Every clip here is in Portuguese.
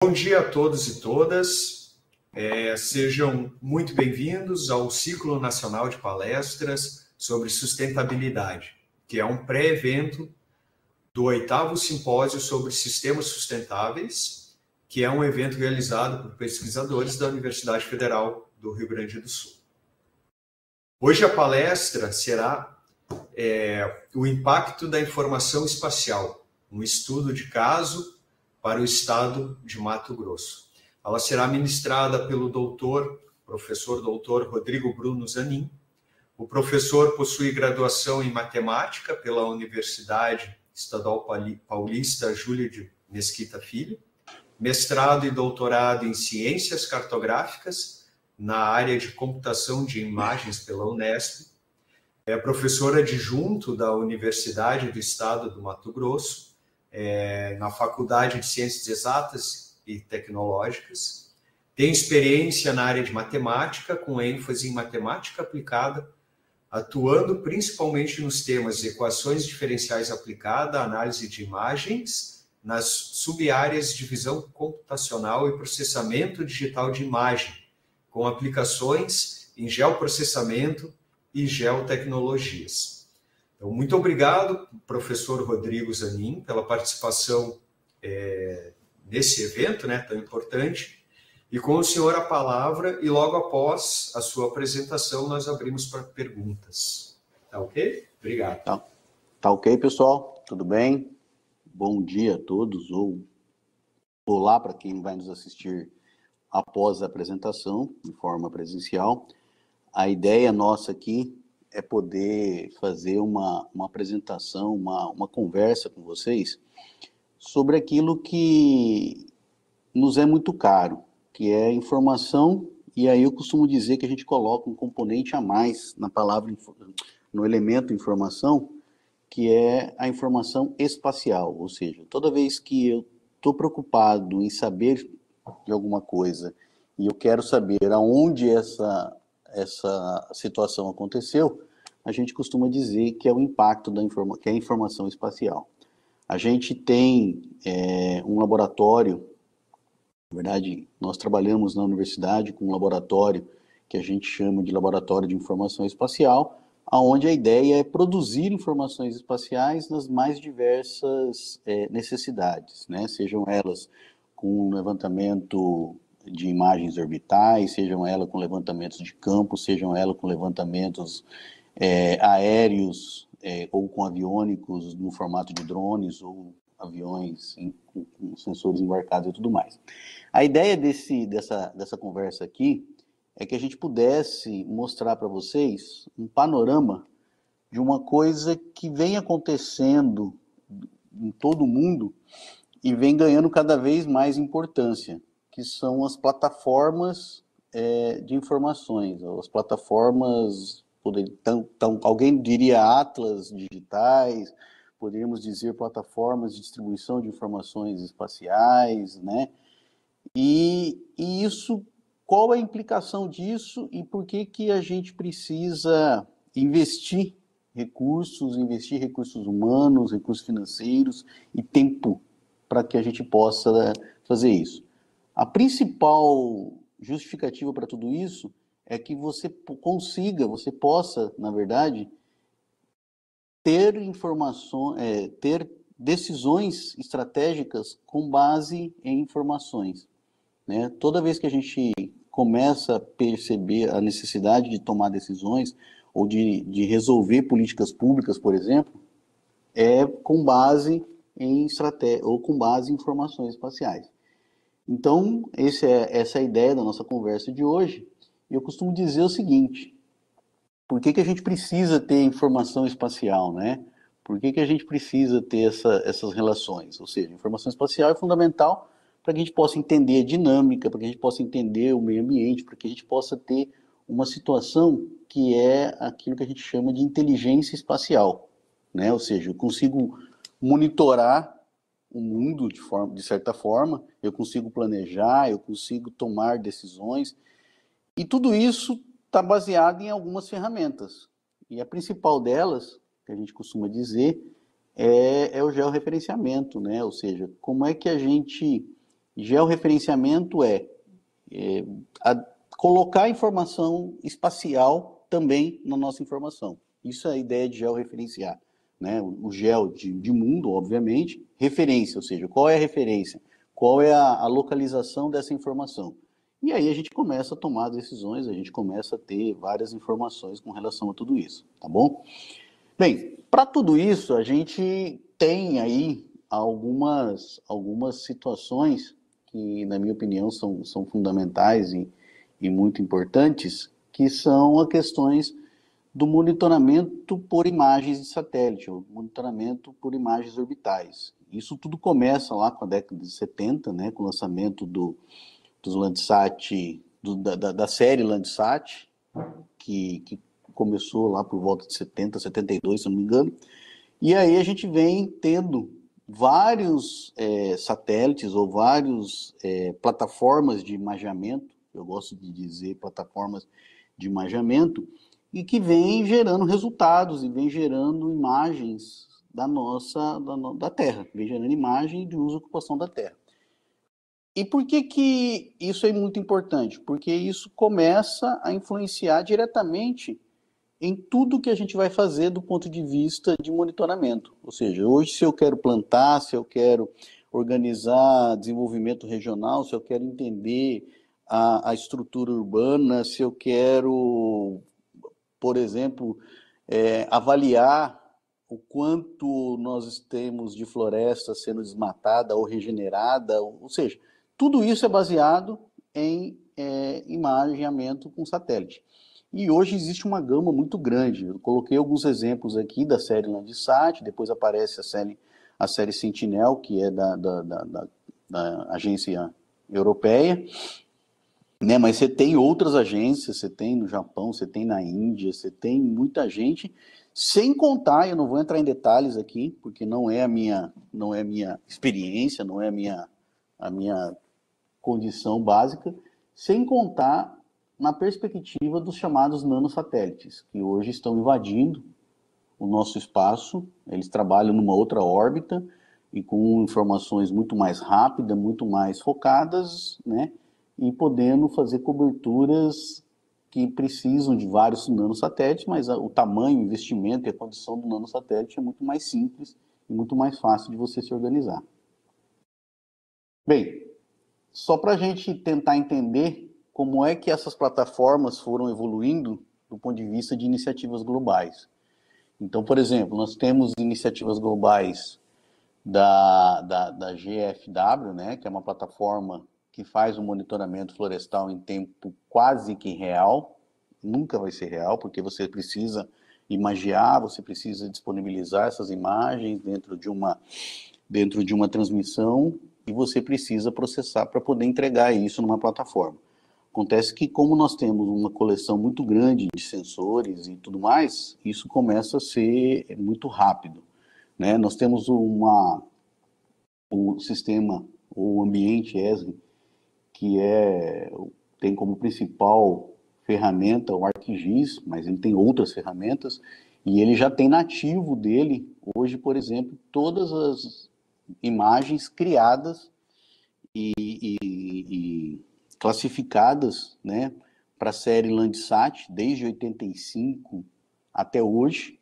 Bom dia a todos e todas. Sejam muito bem-vindos ao Ciclo Nacional de Palestras sobre Sustentabilidade, que é um pré-evento do 8º Simpósio sobre Sistemas Sustentáveis, que é um evento realizado por pesquisadores da Universidade Federal do Rio Grande do Sul. Hoje a palestra será o impacto da informação espacial, um estudo de caso para o estado de Mato Grosso. Ela será ministrada pelo professor doutor Rodrigo Bruno Zanin. O professor possui graduação em matemática pela Universidade Estadual Paulista Júlio de Mesquita Filho, mestrado e doutorado em ciências cartográficas na área de computação de imagens pela Unesp. É professor adjunto da Universidade do Estado do Mato Grosso, na Faculdade de Ciências Exatas e Tecnológicas. Tem experiência na área de matemática, com ênfase em matemática aplicada, atuando principalmente nos temas equações diferenciais aplicada, análise de imagens, nas sub-áreas de visão computacional e processamento digital de imagem, com aplicações em geoprocessamento e geotecnologias. Então, muito obrigado, professor Rodrigo Zanin, pela participação nesse evento tão importante. E com o senhor a palavra, e logo após a sua apresentação, nós abrimos para perguntas. Tá ok? Obrigado. Tá ok, pessoal? Tudo bem? Bom dia a todos, ou olá para quem vai nos assistir após a apresentação, de forma presencial. A ideia nossa aqui é poder fazer uma apresentação, uma conversa com vocês sobre aquilo que nos é muito caro, que é informação, e aí eu costumo dizer que a gente coloca um componente a mais na palavra, no elemento informação, que é a informação espacial, ou seja, toda vez que eu estou preocupado em saber de alguma coisa e eu quero saber aonde essa situação aconteceu, a gente costuma dizer que é o impacto que é a informação espacial. A gente tem um laboratório, na verdade, nós trabalhamos na universidade com um laboratório que a gente chama de Laboratório de Informação Espacial, onde a ideia é produzir informações espaciais nas mais diversas necessidades, né? Sejam elas com levantamento de imagens orbitais, sejam elas com levantamentos de campo, sejam elas com levantamentos aéreos ou com aviônicos no formato de drones ou aviões com sensores embarcados e tudo mais. A ideia dessa conversa aqui é que a gente pudesse mostrar para vocês um panorama de uma coisa que vem acontecendo em todo o mundo e vem ganhando cada vez mais importância, que são as plataformas de informações, as plataformas, alguém diria atlas digitais, poderíamos dizer plataformas de distribuição de informações espaciais, né? E isso, qual é a implicação disso e por que a gente precisa investir recursos humanos, recursos financeiros e tempo para que a gente possa fazer isso? A principal justificativa para tudo isso é que você possa, na verdade, ter ter decisões estratégicas com base em informações, né? Toda vez que a gente começa a perceber a necessidade de tomar decisões ou de resolver políticas públicas, por exemplo, é com base em estratégia ou com base em informações espaciais. Então, essa é a ideia da nossa conversa de hoje. Eu costumo dizer o seguinte: por que a gente precisa ter informação espacial, né? Por que a gente precisa ter essas relações? Ou seja, a informação espacial é fundamental para que a gente possa entender a dinâmica, para que a gente possa entender o meio ambiente, para que a gente possa ter uma situação que é aquilo que a gente chama de inteligência espacial, né? Ou seja, eu consigo monitorar o mundo de certa forma, eu consigo planejar, eu consigo tomar decisões, e tudo isso está baseado em algumas ferramentas. E a principal delas, que a gente costuma dizer, é o georreferenciamento, né? Ou seja, como é que a gente Georreferenciamento é colocar informação espacial também na nossa informação. Isso é a ideia de georreferenciar, né? O geo de mundo, obviamente, referência, ou seja, qual é a referência? Qual é a localização dessa informação? E aí a gente começa a tomar decisões, a gente começa a ter várias informações com relação a tudo isso, tá bom? Bem, para tudo isso, a gente tem aí algumas situações que, na minha opinião, são fundamentais e muito importantes, que são as questões do monitoramento por imagens de satélite, ou monitoramento por imagens orbitais. Isso tudo começa lá com a década de 70, né, com o lançamento dos Landsat, da série Landsat, que começou lá por volta de 70, 72, se eu não me engano. E aí a gente vem tendo vários satélites ou várias plataformas de imageamento, eu gosto de dizer plataformas de imageamento, e que vem gerando resultados e vem gerando imagens da Terra, vem gerando imagem de uso e ocupação da Terra. E por que isso é muito importante? Porque isso começa a influenciar diretamente em tudo que a gente vai fazer do ponto de vista de monitoramento. Ou seja, hoje, se eu quero plantar, se eu quero organizar desenvolvimento regional, se eu quero entender a estrutura urbana, se eu quero, por exemplo, avaliar o quanto nós temos de floresta sendo desmatada ou regenerada, ou seja, tudo isso é baseado em imageamento com satélite. E hoje existe uma gama muito grande. Eu coloquei alguns exemplos aqui da série Landsat, depois aparece a série Sentinel, que é da agência europeia, né? Mas você tem outras agências, você tem no Japão, você tem na Índia, você tem muita gente, sem contar, eu não vou entrar em detalhes aqui, porque não é a minha experiência, não é a minha condição básica, sem contar na perspectiva dos chamados nanosatélites, que hoje estão invadindo o nosso espaço. Eles trabalham numa outra órbita e com informações muito mais rápidas, muito mais focadas, né? E podendo fazer coberturas que precisam de vários nanosatélites, mas o tamanho, o investimento e a condição do nanosatélite é muito mais simples e muito mais fácil de você se organizar. Bem, só para a gente tentar entender como é que essas plataformas foram evoluindo do ponto de vista de iniciativas globais. Então, por exemplo, nós temos iniciativas globais da GFW, né, que é uma plataforma que faz o monitoramento florestal em tempo quase que real, nunca vai ser real, porque você precisa imagiar, você precisa disponibilizar essas imagens dentro de uma transmissão e você precisa processar para poder entregar isso numa plataforma. Acontece que, como nós temos uma coleção muito grande de sensores e tudo mais, isso começa a ser muito rápido, né? Nós temos o sistema, o ambiente ESRI, que tem como principal ferramenta o ArcGIS, mas ele tem outras ferramentas, e ele já tem nativo dele, hoje, por exemplo, todas as imagens criadas e classificadas, né, para a série Landsat, desde 85 até hoje,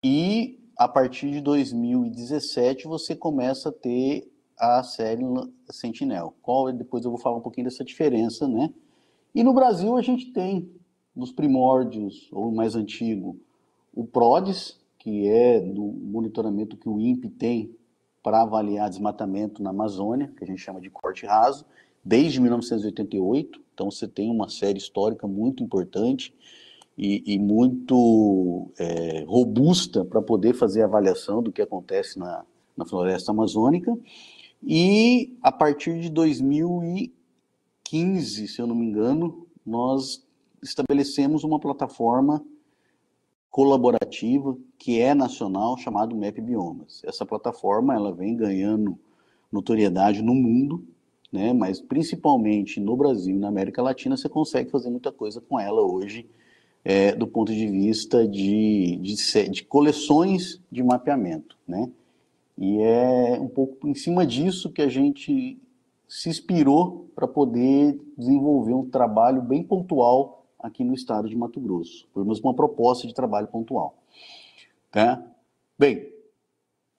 e a partir de 2017 você começa a ter a série Sentinel. Depois eu vou falar um pouquinho dessa diferença, né? E no Brasil a gente tem, nos primórdios, ou mais antigo, o PRODES, que é do monitoramento que o INPE tem para avaliar desmatamento na Amazônia, que a gente chama de corte raso, desde 1988. Então você tem uma série histórica muito importante e muito robusta para poder fazer a avaliação do que acontece na floresta amazônica. E a partir de 2015, se eu não me engano, nós estabelecemos uma plataforma colaborativa que é nacional, chamada Map Biomas. Essa plataforma ela vem ganhando notoriedade no mundo, né? Mas principalmente no Brasil e na América Latina você consegue fazer muita coisa com ela hoje, do ponto de vista de coleções de mapeamento, né? E é um pouco em cima disso que a gente se inspirou para poder desenvolver um trabalho bem pontual aqui no estado de Mato Grosso. Pelo menos uma proposta de trabalho pontual. Tá? Bem,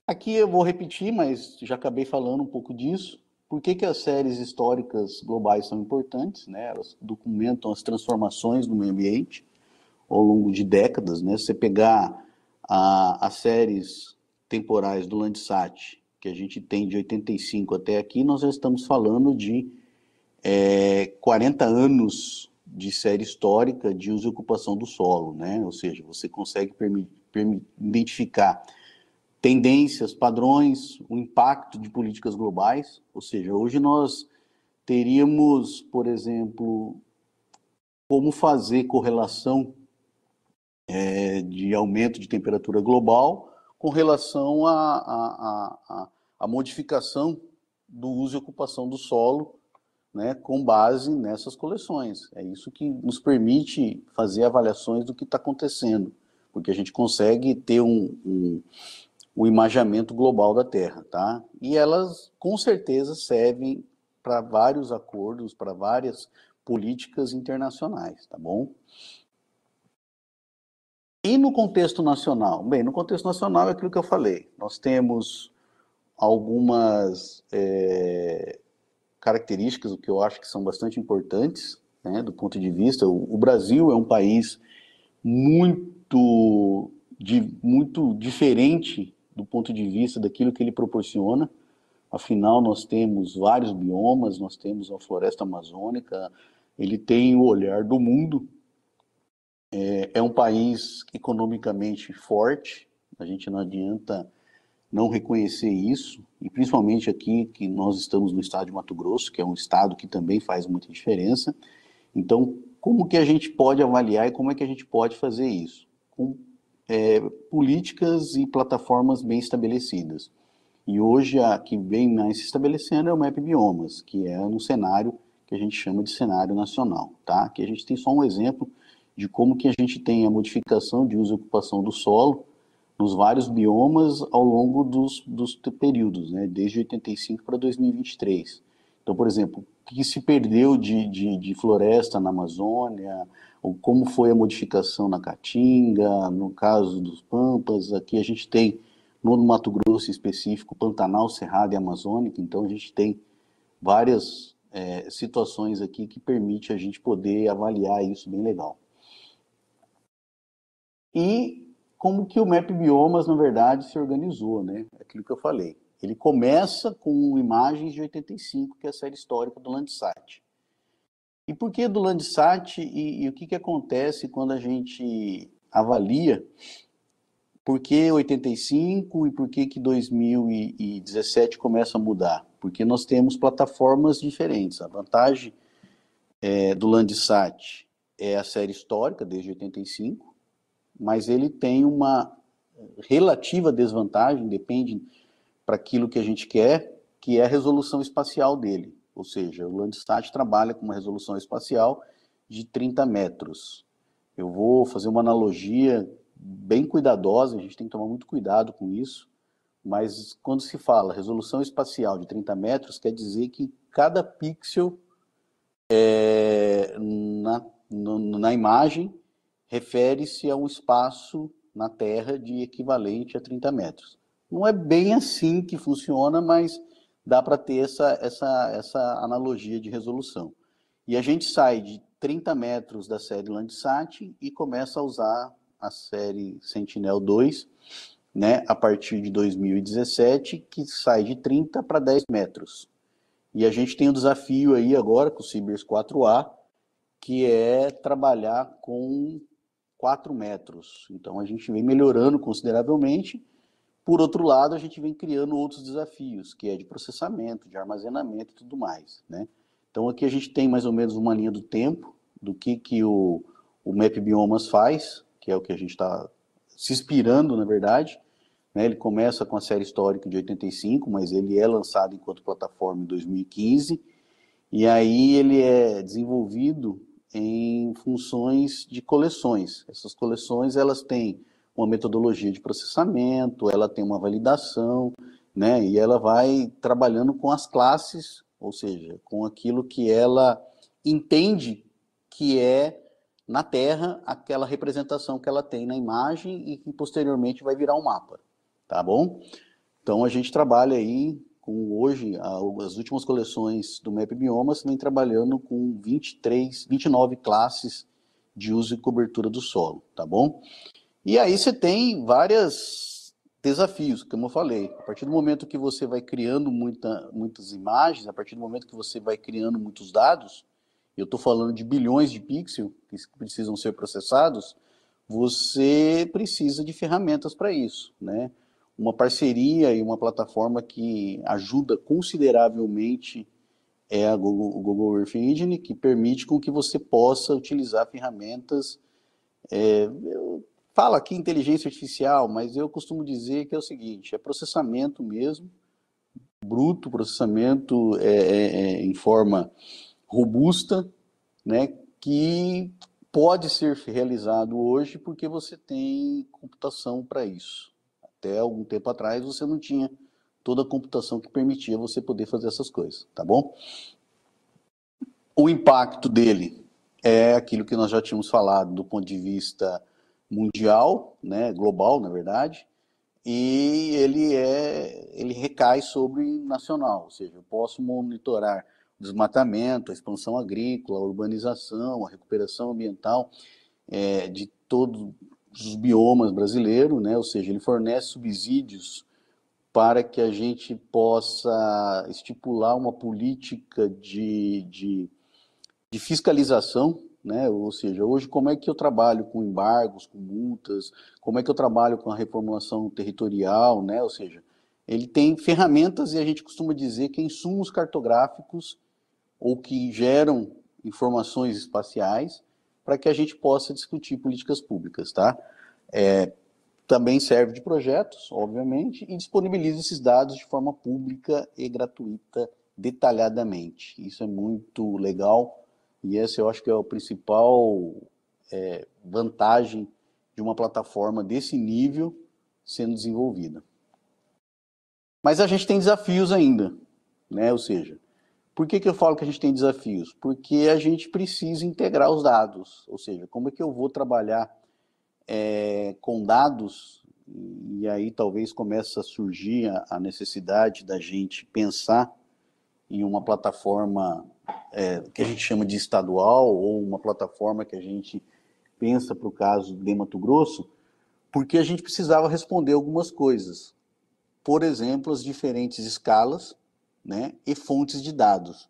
aqui eu vou repetir, mas já acabei falando um pouco disso. Por que as séries históricas globais são importantes? Né? Elas documentam as transformações no meio ambiente ao longo de décadas. Né? Se você pegar as séries temporais do Landsat, que a gente tem de 85 até aqui, nós já estamos falando de 40 anos de série histórica de uso e ocupação do solo, né? Ou seja, você consegue identificar tendências, padrões, o impacto de políticas globais. Ou seja, hoje nós teríamos, por exemplo, como fazer correlação de aumento de temperatura global com relação à modificação do uso e ocupação do solo, né, com base nessas coleções. É isso que nos permite fazer avaliações do que está acontecendo, porque a gente consegue ter um imaginamento global da Terra, tá? E elas, com certeza, servem para vários acordos, para várias políticas internacionais, tá bom? E no contexto nacional? Bem, no contexto nacional é aquilo que eu falei. Nós temos algumas características, o que eu acho que são bastante importantes, né, do ponto de vista. O Brasil é um país muito diferente do ponto de vista daquilo que ele proporciona. Afinal, nós temos vários biomas, nós temos a floresta amazônica, ele tem o olhar do mundo. É um país economicamente forte, a gente não adianta não reconhecer isso, e principalmente aqui que nós estamos no estado de Mato Grosso, que é um estado que também faz muita diferença. Então, como que a gente pode avaliar e como é que a gente pode fazer isso? Com políticas e plataformas bem estabelecidas. E hoje a que vem mais se estabelecendo é o MAP Biomas, que é um cenário que a gente chama de cenário nacional, tá? Aqui a gente tem só um exemplo de como que a gente tem a modificação de uso e ocupação do solo nos vários biomas ao longo dos períodos, né? Desde 85 para 2023. Então, por exemplo, o que se perdeu de floresta na Amazônia, ou como foi a modificação na Caatinga, no caso dos Pampas. Aqui a gente tem, no Mato Grosso em específico, Pantanal, Cerrado e Amazônica. Então a gente tem várias situações aqui que permite a gente poder avaliar isso bem legal. E como que o MAP Biomas, na verdade, se organizou, né? Aquilo que eu falei. Ele começa com imagens de 85, que é a série histórica do Landsat. E por que do Landsat e o que acontece quando a gente avalia por que 85 e por que 2017 começa a mudar? Porque nós temos plataformas diferentes. A vantagem do Landsat é a série histórica, desde 85, mas ele tem uma relativa desvantagem, depende para aquilo que a gente quer, que é a resolução espacial dele. Ou seja, o Landsat trabalha com uma resolução espacial de 30 metros. Eu vou fazer uma analogia bem cuidadosa, a gente tem que tomar muito cuidado com isso, mas quando se fala resolução espacial de 30 metros, quer dizer que cada pixel na imagem refere-se a um espaço na Terra de equivalente a 30 metros. Não é bem assim que funciona, mas dá para ter essa analogia de resolução. E a gente sai de 30 metros da série Landsat e começa a usar a série Sentinel-2, né, a partir de 2017, que sai de 30 para 10 metros. E a gente tem um desafio aí agora com o Cibers 4A, que é trabalhar com 4 metros. Então a gente vem melhorando consideravelmente. Por outro lado, a gente vem criando outros desafios, que é de processamento, de armazenamento e tudo mais, né? Então aqui a gente tem mais ou menos uma linha do tempo do que o MAP Biomas faz, que é o que a gente está se inspirando, na verdade. Né? Ele começa com a série histórica de 85, mas ele é lançado enquanto plataforma em 2015, e aí ele é desenvolvido em funções de coleções. Essas coleções, elas têm uma metodologia de processamento, ela tem uma validação, né? E ela vai trabalhando com as classes ou seja, com aquilo que ela entende que é na Terra aquela representação que ela tem na imagem e que posteriormente vai virar um mapa, tá bom? Então a gente trabalha aí com hoje, as últimas coleções do Map Biomas vem trabalhando com 29 classes de uso e cobertura do solo, tá bom? E aí você tem vários desafios, como eu falei. A partir do momento que você vai criando muitas imagens, a partir do momento que você vai criando muitos dados, eu estou falando de bilhões de pixels que precisam ser processados, você precisa de ferramentas para isso, né? Uma parceria e uma plataforma que ajuda consideravelmente é o Google Earth Engine, que permite com que você possa utilizar ferramentas. Fala aqui inteligência artificial, mas eu costumo dizer que é o seguinte: é processamento mesmo, bruto, processamento em forma robusta, né, que pode ser realizado hoje porque você tem computação para isso. Até algum tempo atrás você não tinha toda a computação que permitia você poder fazer essas coisas, tá bom? O impacto dele é aquilo que nós já tínhamos falado do ponto de vista mundial, né, global, na verdade, e ele recai sobre nacional, ou seja, eu posso monitorar o desmatamento, a expansão agrícola, a urbanização, a recuperação ambiental de todos os biomas brasileiros, né, ou seja, ele fornece subsídios para que a gente possa estipular uma política de fiscalização, né? Ou seja, hoje como é que eu trabalho com embargos, com multas, como é que eu trabalho com a reformulação territorial, né? Ou seja, ele tem ferramentas e a gente costuma dizer que insumos cartográficos ou que geram informações espaciais para que a gente possa discutir políticas públicas, tá? Também serve de projetos, obviamente, e disponibiliza esses dados de forma pública e gratuita, detalhadamente. Isso é muito legal e esse eu acho que é o principal vantagem de uma plataforma desse nível sendo desenvolvida. Mas a gente tem desafios ainda, né? Ou seja, por que eu falo que a gente tem desafios? Porque a gente precisa integrar os dados, ou seja, como é que eu vou trabalhar com dados, e aí talvez comece a surgir a necessidade da gente pensar em uma plataforma que a gente chama de estadual, ou uma plataforma que a gente pensa para o caso de Mato Grosso, porque a gente precisava responder algumas coisas. Por exemplo, as diferentes escalas, né, e fontes de dados.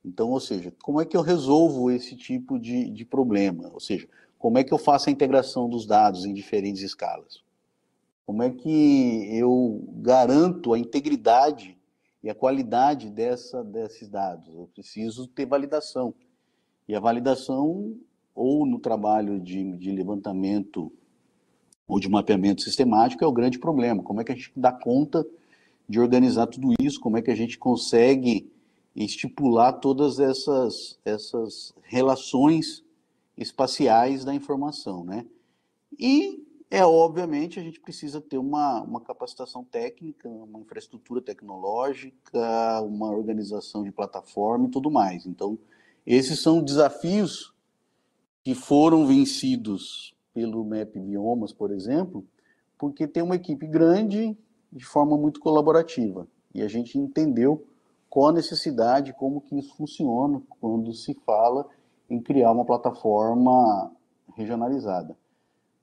Então, ou seja, como é que eu resolvo esse tipo de problema? Ou seja, como é que eu faço a integração dos dados em diferentes escalas? Como é que eu garanto a integridade e a qualidade desses dados? Eu preciso ter validação. E a validação, ou no trabalho de levantamento ou de mapeamento sistemático, é o grande problema. Como é que a gente dá conta de organizar tudo isso? Como é que a gente consegue estipular todas essas relações espaciais da informação, né? E, obviamente, a gente precisa ter uma capacitação técnica, uma infraestrutura tecnológica, uma organização de plataforma e tudo mais. Então, esses são desafios que foram vencidos pelo Map Biomas, por exemplo, porque tem uma equipe grande de forma muito colaborativa. E a gente entendeu qual a necessidade, como que isso funciona quando se fala em criar uma plataforma regionalizada.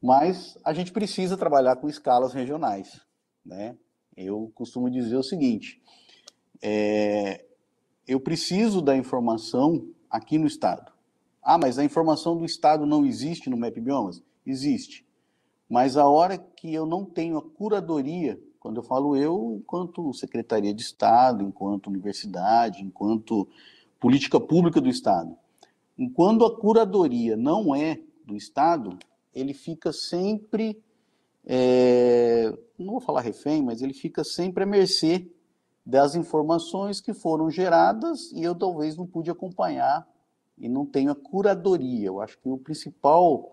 Mas a gente precisa trabalhar com escalas regionais, né? Eu costumo dizer o seguinte: eu preciso da informação aqui no estado. Ah, mas a informação do estado não existe no Map Biomas? Existe. Mas a hora que eu não tenho a curadoria, quando eu falo eu, enquanto Secretaria de Estado, enquanto universidade, enquanto política pública do estado, enquanto a curadoria não é do estado, ele fica sempre, não vou falar refém, mas ele fica sempre à mercê das informações que foram geradas e eu talvez não pude acompanhar e não tenho a curadoria. Eu acho que o principal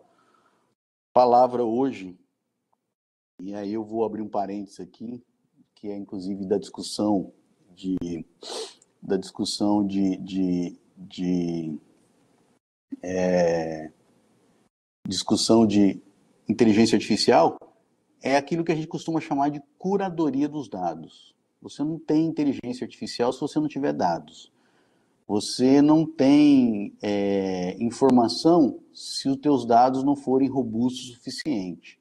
palavra hoje, e aí eu vou abrir um parênteses aqui, que é inclusive da discussão da discussão discussão de inteligência artificial é aquilo que a gente costuma chamar de curadoria dos dados. Você não tem inteligência artificial se você não tiver dados. Você não tem informação se os teus dados não forem robustos o suficiente.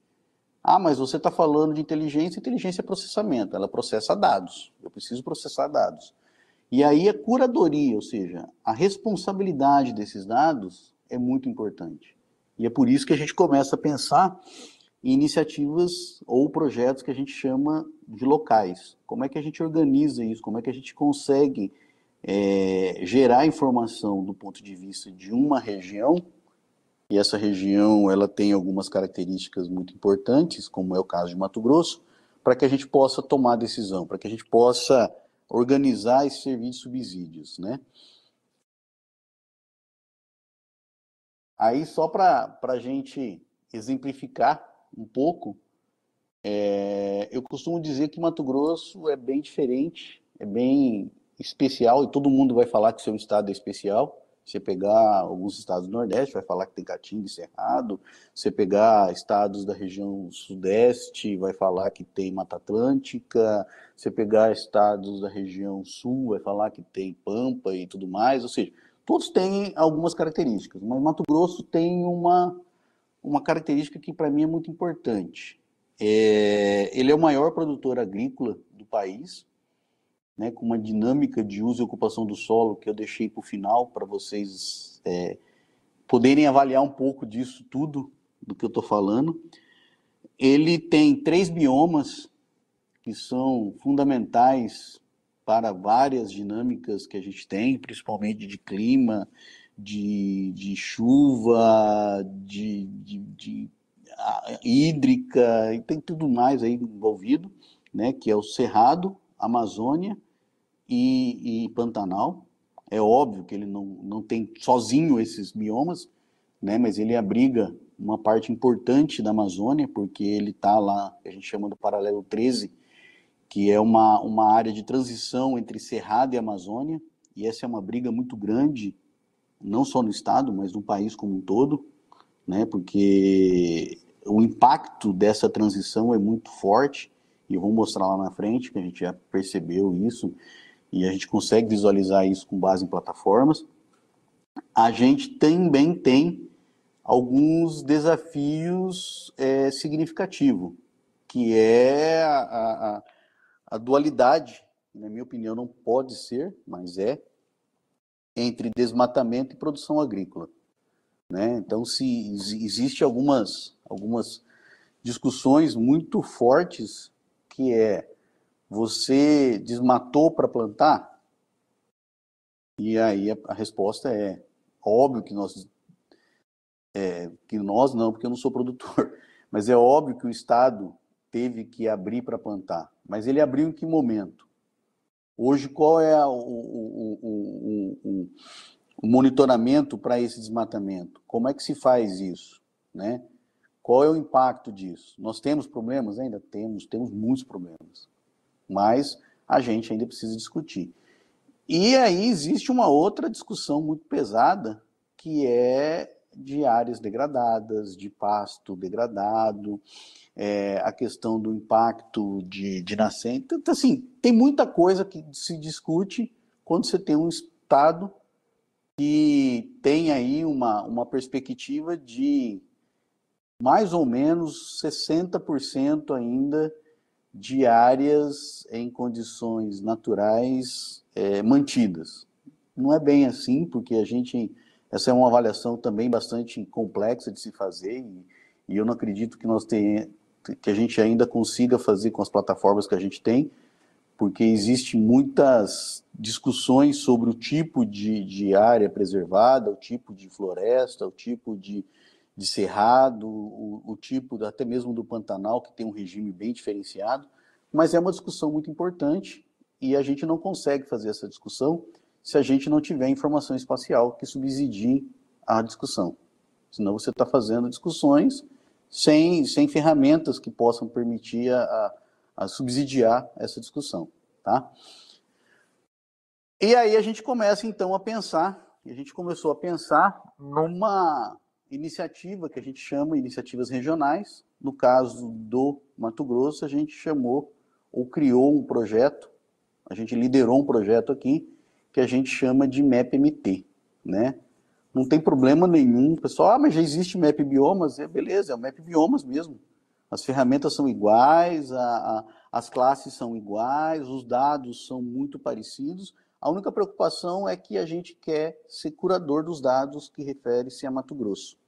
Ah, mas você está falando de inteligência, inteligência é processamento, ela processa dados, eu preciso processar dados. E aí a curadoria, ou seja, a responsabilidade desses dados é muito importante. E é por isso que a gente começa a pensar em iniciativas ou projetos que a gente chama de locais. Como é que a gente organiza isso? Como é que a gente consegue gerar informação do ponto de vista de uma região? E essa região ela tem algumas características muito importantes, como é o caso de Mato Grosso, para que a gente possa tomar decisão, para que a gente possa organizar esse serviço de subsídios, né? Aí, só para a gente exemplificar um pouco, eu costumo dizer que Mato Grosso é bem diferente, é bem especial, e todo mundo vai falar que seu estado é especial. Você pegar alguns estados do Nordeste, vai falar que tem Caatinga e Cerrado. Você pegar estados da região Sudeste, vai falar que tem Mata Atlântica. Você pegar estados da região Sul, vai falar que tem Pampa e tudo mais. Ou seja, todos têm algumas características, mas Mato Grosso tem uma característica que para mim é muito importante. Ele é o maior produtor agrícola do país, né, com uma dinâmica de uso e ocupação do solo que eu deixei para o final, para vocês poderem avaliar um pouco disso tudo, do que eu estou falando. Ele tem 3 biomas que são fundamentais para várias dinâmicas que a gente tem, principalmente de clima, de chuva, de hídrica, e tem tudo mais aí envolvido, né, que é o Cerrado, Amazônia e Pantanal. É óbvio que ele não tem sozinho esses biomas, né, mas ele abriga uma parte importante da Amazônia, porque ele está lá, a gente chama do paralelo 13, que é uma área de transição entre Cerrado e Amazônia, e essa é uma briga muito grande, não só no estado, mas no país como um todo, né, porque o impacto dessa transição é muito forte, e eu vou mostrar lá na frente, que a gente já percebeu isso, e a gente consegue visualizar isso com base em plataformas. A gente também tem alguns desafios significativos, que é a dualidade, na minha opinião não pode ser, mas entre desmatamento e produção agrícola, né? Então, se existe algumas discussões muito fortes, que você desmatou para plantar? E aí a resposta é óbvio que nós não, porque eu não sou produtor, mas é óbvio que o Estado teve que abrir para plantar. Mas ele abriu em que momento? Hoje, qual é o monitoramento para esse desmatamento? Como é que se faz isso, né? Qual é o impacto disso? Nós temos problemas? Ainda temos muitos problemas, mas a gente ainda precisa discutir. E aí existe uma outra discussão muito pesada, que é de áreas degradadas, de pasto degradado, a questão do impacto de nascente. Então, assim, tem muita coisa que se discute quando você tem um Estado que tem aí uma perspectiva de mais ou menos 60% ainda de áreas em condições naturais mantidas. Não é bem assim, porque essa é uma avaliação também bastante complexa de se fazer, e eu não acredito que a gente ainda consiga fazer com as plataformas que a gente tem, porque existem muitas discussões sobre o tipo de área preservada, o tipo de floresta, o tipo de cerrado, o tipo até mesmo do Pantanal, que tem um regime bem diferenciado, mas é uma discussão muito importante, e a gente não consegue fazer essa discussão se a gente não tiver informação espacial que subsidie a discussão. Senão você está fazendo discussões sem ferramentas que possam permitir a subsidiar essa discussão, tá? E aí a gente começa, então, a gente começou a pensar numa iniciativa que a gente chama iniciativas regionais. No caso do Mato Grosso, a gente chamou ou criou um projeto, a gente liderou um projeto aqui que a gente chama de MapMT, né? Não tem problema nenhum, pessoal, mas já existe Map Biomas, beleza, é o Map Biomas mesmo. As ferramentas são iguais, as classes são iguais, os dados são muito parecidos. A única preocupação é que a gente quer ser curador dos dados que refere-se a Mato Grosso.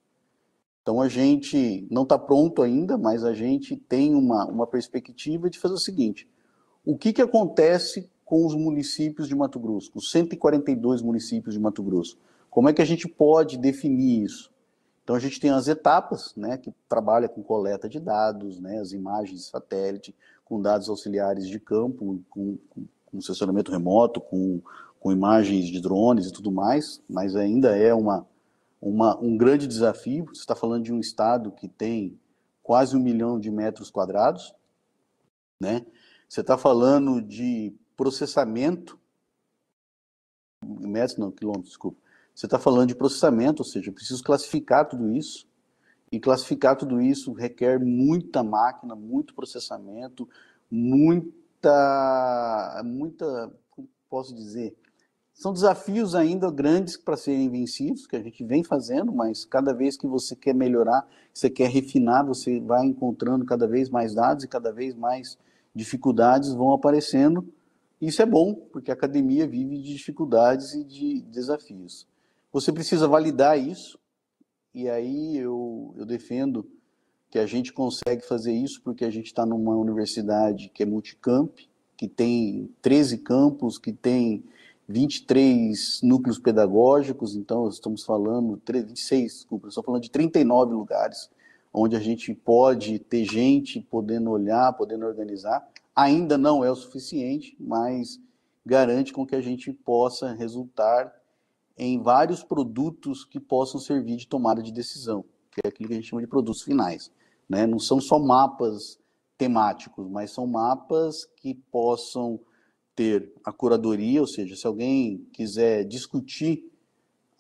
Então a gente não está pronto ainda, mas a gente tem uma perspectiva de fazer o seguinte: o que acontece com os municípios de Mato Grosso, com os 142 municípios de Mato Grosso? Como é que a gente pode definir isso? Então a gente tem as etapas, né, que trabalha com coleta de dados, né, as imagens de satélite, com dados auxiliares de campo, com sensoramento remoto, com imagens de drones e tudo mais, mas ainda é um grande desafio. Você está falando de um estado que tem quase 1 milhão de metros quadrados, né? Você está falando de processamento, metros não, quilômetros, desculpa. Você está falando de processamento, ou seja, eu preciso classificar tudo isso, e classificar tudo isso requer muita máquina, muito processamento, como posso dizer, são desafios ainda grandes para serem vencidos, que a gente vem fazendo, mas cada vez que você quer melhorar, você quer refinar, você vai encontrando cada vez mais dados e cada vez mais dificuldades vão aparecendo. Isso é bom, porque a academia vive de dificuldades e de desafios. Você precisa validar isso, e aí eu defendo que a gente consegue fazer isso porque a gente está numa universidade que é multicamp, que tem 13 campos, que tem 23 núcleos pedagógicos, então estamos falando, 26, desculpa, estou falando de 39 lugares, onde a gente pode ter gente podendo olhar, podendo organizar. Ainda não é o suficiente, mas garante com que a gente possa resultar em vários produtos que possam servir de tomada de decisão, que é aquilo que a gente chama de produtos finais, né? Não são só mapas temáticos, mas são mapas que possam ter a curadoria, ou seja, se alguém quiser discutir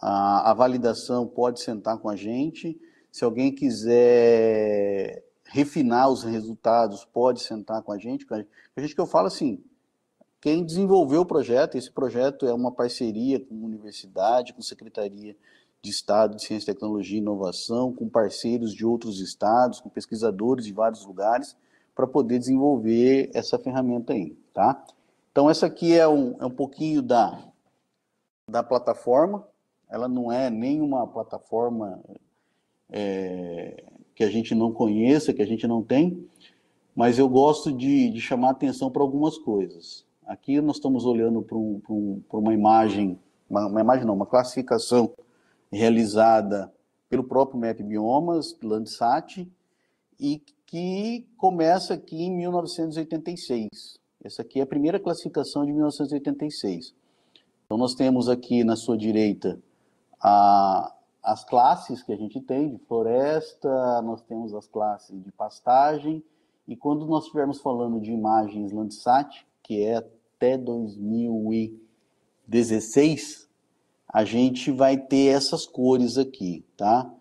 a validação, pode sentar com a gente. Se alguém quiser refinar os resultados, pode sentar com a gente. A gente que eu falo assim, quem desenvolveu o projeto, esse projeto é uma parceria com a universidade, com a Secretaria de Estado de Ciência, Tecnologia e Inovação, com parceiros de outros estados, com pesquisadores de vários lugares, para poder desenvolver essa ferramenta aí, tá? Então, essa aqui é um pouquinho da plataforma. Ela não é nenhuma plataforma que a gente não conheça, que a gente não tem, mas eu gosto de chamar atenção para algumas coisas. Aqui nós estamos olhando para uma imagem, uma classificação realizada pelo próprio Map Biomas, Landsat, e que começa aqui em 1986. Essa aqui é a primeira classificação de 1986. Então nós temos aqui na sua direita as classes que a gente tem de floresta, nós temos as classes de pastagem, e quando nós estivermos falando de imagens Landsat, que é até 2016, a gente vai ter essas cores aqui, tá?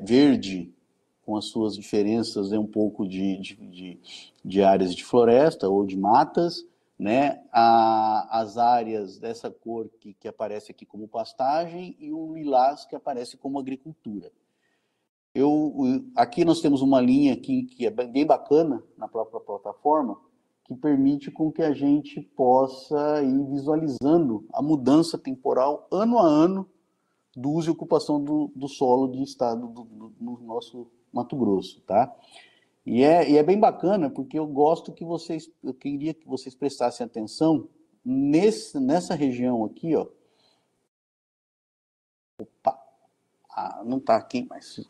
Verde, com as suas diferenças, um pouco de áreas de floresta ou de matas, né? As áreas dessa cor que aparece aqui como pastagem e o lilás que aparece como agricultura. Aqui nós temos uma linha aqui que é bem bacana na própria plataforma, que permite com que a gente possa ir visualizando a mudança temporal ano a ano do uso e ocupação do solo de estado no nosso Mato Grosso, tá? E é bem bacana, porque eu queria que vocês prestassem atenção nessa região aqui, ó. Opa! Não está aqui, mas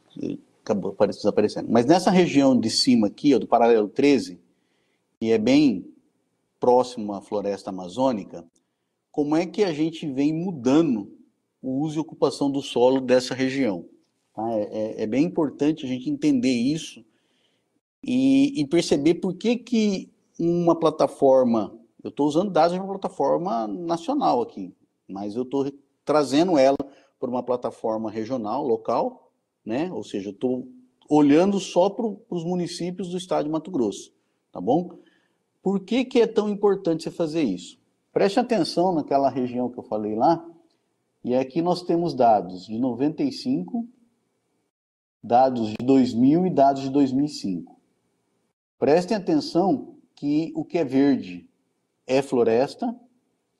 acabou desaparecendo. Mas nessa região de cima aqui, ó, do paralelo 13, que é bem próximo à floresta amazônica, como é que a gente vem mudando o uso e ocupação do solo dessa região? Tá? É bem importante a gente entender isso e perceber por que uma plataforma Eu estou usando dados de uma plataforma nacional aqui, mas eu estou trazendo ela para uma plataforma regional, local, né? Ou seja, eu estou olhando só para os municípios do estado de Mato Grosso, tá bom? Por que é tão importante você fazer isso? Preste atenção naquela região que eu falei lá, e aqui nós temos dados de 95, dados de 2000 e dados de 2005. Prestem atenção que o que é verde é floresta,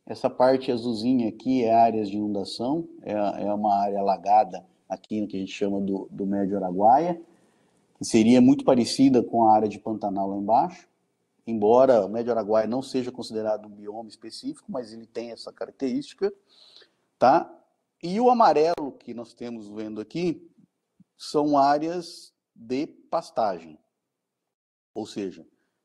essa parte azulzinha aqui é áreas de inundação, é uma área alagada aqui no que a gente chama do Médio Araguaia, que seria muito parecida com a área de Pantanal lá embaixo, embora o Médio Araguaia não seja considerado um bioma específico, mas ele tem essa característica, tá? E o amarelo que nós temos vendo aqui são áreas de pastagem, ou seja,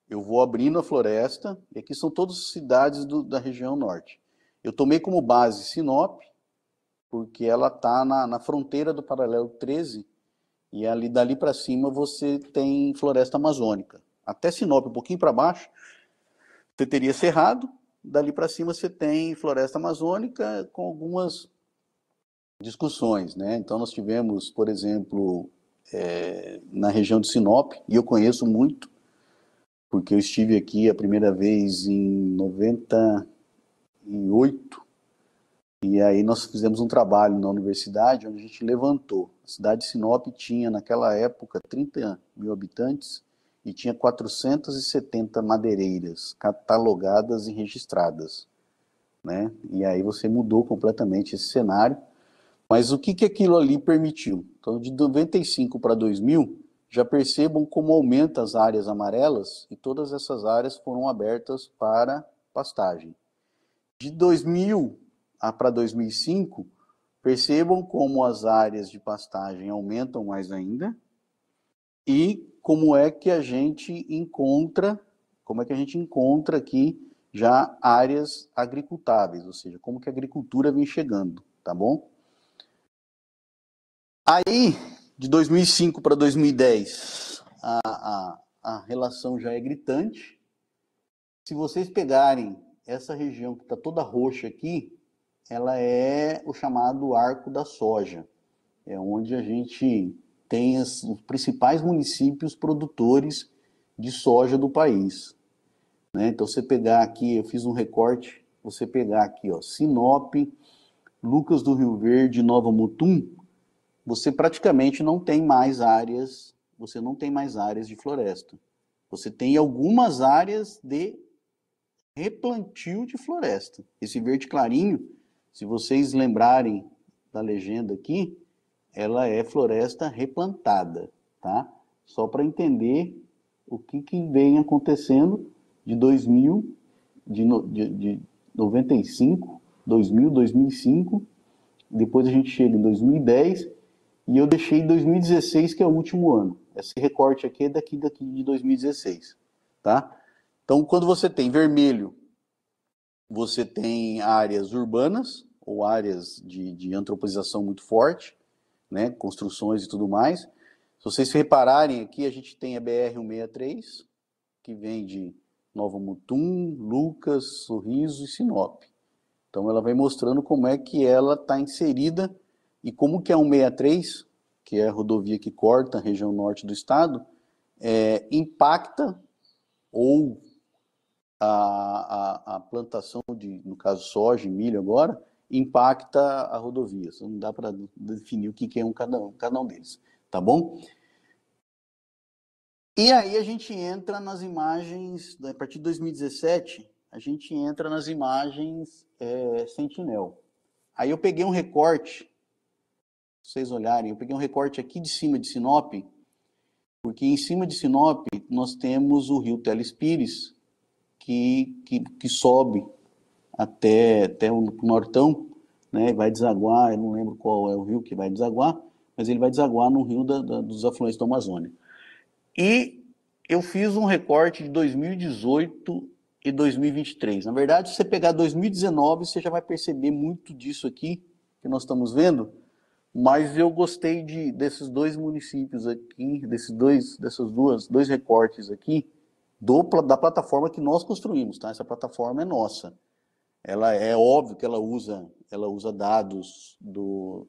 eu vou abrindo a floresta, e aqui são todas cidades da região norte. Eu tomei como base Sinop, porque ela está na fronteira do paralelo 13, e ali dali para cima você tem floresta amazônica. Até Sinop, um pouquinho para baixo, você teria Cerrado, dali para cima você tem floresta amazônica com algumas discussões, né? Então nós tivemos, por exemplo, na região de Sinop, e eu conheço muito, porque eu estive aqui a primeira vez em 98, e aí nós fizemos um trabalho na universidade onde a gente levantou. A cidade de Sinop tinha, naquela época, 30 mil habitantes e tinha 470 madeireiras catalogadas e registradas, né? E aí você mudou completamente esse cenário. Mas o que aquilo ali permitiu? Então, de 95 para 2000, já percebam como aumenta as áreas amarelas e todas essas áreas foram abertas para pastagem. De 2000 para 2005, percebam como as áreas de pastagem aumentam mais ainda e como é que a gente encontra aqui já áreas agricultáveis, ou seja, como que a agricultura vem chegando, tá bom? Aí, de 2005 para 2010, a relação já é gritante. Se vocês pegarem essa região que está toda roxa aqui, ela é o chamado Arco da Soja. É onde a gente tem os principais municípios produtores de soja do país, né? Então, você pegar aqui, eu fiz um recorte, você pegar aqui, ó, Sinop, Lucas do Rio Verde, Nova Mutum, você praticamente não tem mais áreas, de floresta. Você tem algumas áreas de replantio de floresta. Esse verde clarinho, se vocês lembrarem da legenda aqui, ela é floresta replantada, tá? Só para entender o que vem acontecendo de 2000, de 95, 2000, 2005, depois a gente chega em 2010, e eu deixei 2016, que é o último ano. Esse recorte aqui é daqui de 2016, tá? Então, quando você tem vermelho, você tem áreas urbanas, ou áreas de antropização muito forte, né? Construções e tudo mais. Se vocês repararem aqui, a gente tem a BR-163, que vem de Nova Mutum, Lucas, Sorriso e Sinop. Então, ela vai mostrando como é que ela está inserida e como que a 163, que é a rodovia que corta a região norte do estado, impacta ou a plantação de, no caso, soja e milho agora, impacta a rodovia. Não dá para definir o que é cada um deles, tá bom? E aí a gente entra nas imagens, a partir de 2017, a gente entra nas imagens Sentinel. Aí eu peguei um recorte, se vocês olharem, eu peguei um recorte aqui de cima de Sinop, porque em cima de Sinop nós temos o rio Telespires, que sobe até o Nortão, né, vai desaguar, eu não lembro qual é o rio que vai desaguar, mas ele vai desaguar no rio dos afluentes da Amazônia. E eu fiz um recorte de 2018 e 2023. Na verdade, se você pegar 2019, você já vai perceber muito disso aqui que nós estamos vendo, mas eu gostei desses dois municípios aqui, desses dois recortes aqui, da plataforma que nós construímos, tá? Essa plataforma é nossa. Ela é óbvio que ela usa dados do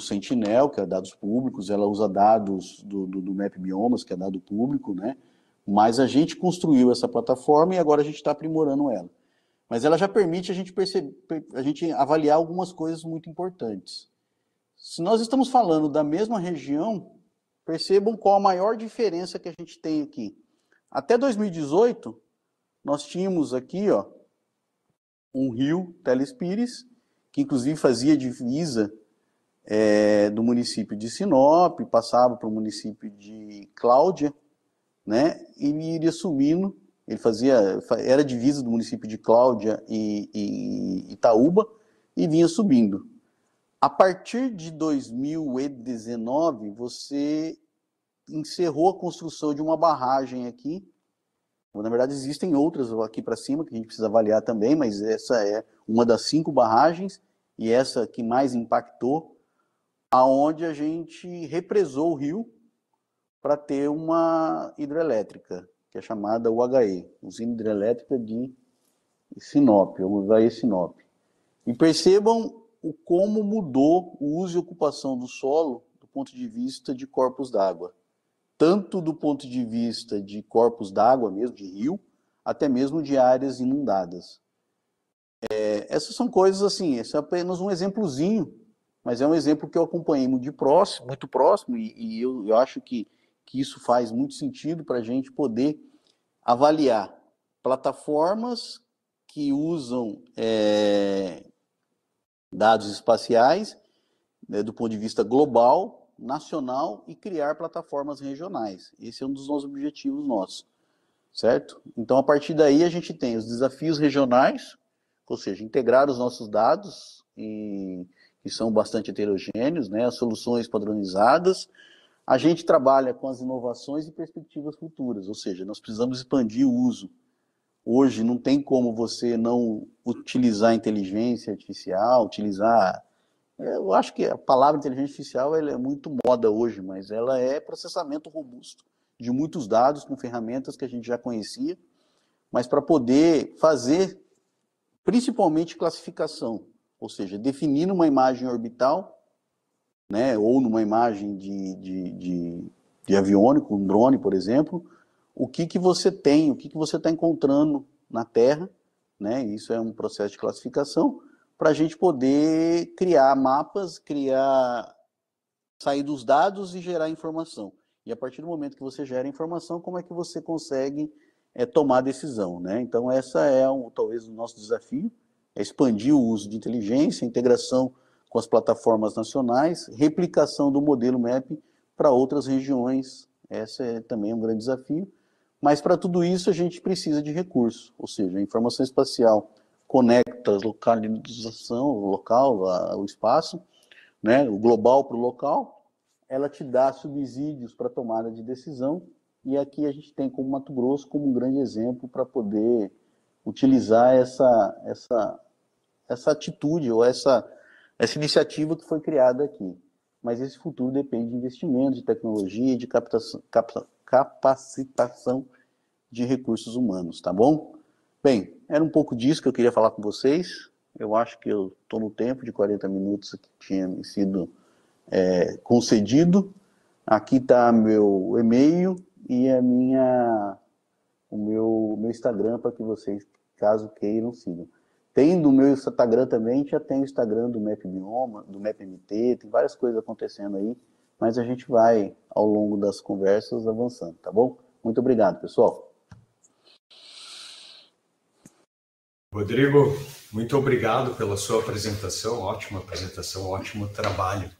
Sentinel, que é dados públicos, ela usa dados do Map Biomas, que é dado público, né? Mas a gente construiu essa plataforma e agora a gente está aprimorando ela. Mas ela já permite a gente avaliar algumas coisas muito importantes. Se nós estamos falando da mesma região, percebam qual a maior diferença que a gente tem aqui. Até 2018, nós tínhamos aqui, ó, um rio, Telespires, que inclusive fazia divisa do município de Sinop, passava para o município de Cláudia, né? E iria subindo, era divisa do município de Cláudia e Itaúba, e vinha subindo. A partir de 2019, você encerrou a construção de uma barragem aqui. Na verdade, existem outras aqui para cima que a gente precisa avaliar também, mas essa é uma das 5 barragens e essa que mais impactou, aonde a gente represou o rio para ter uma hidrelétrica, que é chamada UHE, Usina Hidrelétrica de Sinop, ou UHE Sinop. E percebam como mudou o uso e ocupação do solo do ponto de vista de corpos d'água. Tanto do ponto de vista de corpos d'água mesmo, de rio, até mesmo de áreas inundadas. Essas são coisas assim, esse é apenas um exemplozinho, mas é um exemplo que eu acompanhei muito próximo, e eu acho que isso faz muito sentido para a gente poder avaliar plataformas que usam dados espaciais, né, do ponto de vista global, nacional, e criar plataformas regionais. Esse é um dos nossos objetivos nossos, certo? Então, a partir daí, a gente tem os desafios regionais, ou seja, integrar os nossos dados, que são bastante heterogêneos, né, as soluções padronizadas. A gente trabalha com as inovações e perspectivas futuras, ou seja, nós precisamos expandir o uso. Hoje não tem como você não utilizar inteligência artificial, eu acho que a palavra inteligência artificial ela é muito moda hoje, mas ela é processamento robusto de muitos dados com ferramentas que a gente já conhecia, mas para poder fazer principalmente classificação, ou seja, definir numa imagem orbital, né, ou numa imagem de aviônico, um drone, por exemplo, o que você tem, o que você está encontrando na Terra, né? Isso é um processo de classificação, para a gente poder criar mapas, sair dos dados e gerar informação. E a partir do momento que você gera informação, como é que você consegue tomar decisão, né? Então, essa é talvez o nosso desafio, é expandir o uso de inteligência, integração com as plataformas nacionais, replicação do modelo MAP para outras regiões. Essa é também um grande desafio. Mas para tudo isso a gente precisa de recursos, ou seja, a informação espacial conecta a localização, o local, o espaço, né, o global para o local, ela te dá subsídios para tomada de decisão, e aqui a gente tem como Mato Grosso como um grande exemplo para poder utilizar essa atitude ou essa iniciativa que foi criada aqui. Mas esse futuro depende de investimentos, de tecnologia e de capacitação de recursos humanos, tá bom? Bem, era um pouco disso que eu queria falar com vocês. Eu acho que eu estou no tempo de 40 minutos que tinha me sido concedido. Aqui está meu e-mail e o meu Instagram para que vocês, caso queiram, sigam. Tem do meu Instagram também, já tem o Instagram do Map Bioma, do Map MT, tem várias coisas acontecendo aí, mas a gente vai, ao longo das conversas, avançando, tá bom? Muito obrigado, pessoal. Rodrigo, muito obrigado pela sua apresentação, ótima apresentação, ótimo trabalho.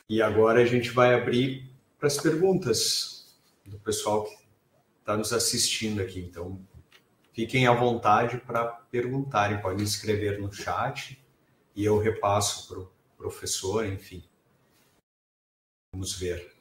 E agora a gente vai abrir para as perguntas do pessoal que está nos assistindo aqui. Então, fiquem à vontade para perguntarem, podem escrever no chat e eu repasso para o professor, enfim. Vamos ver.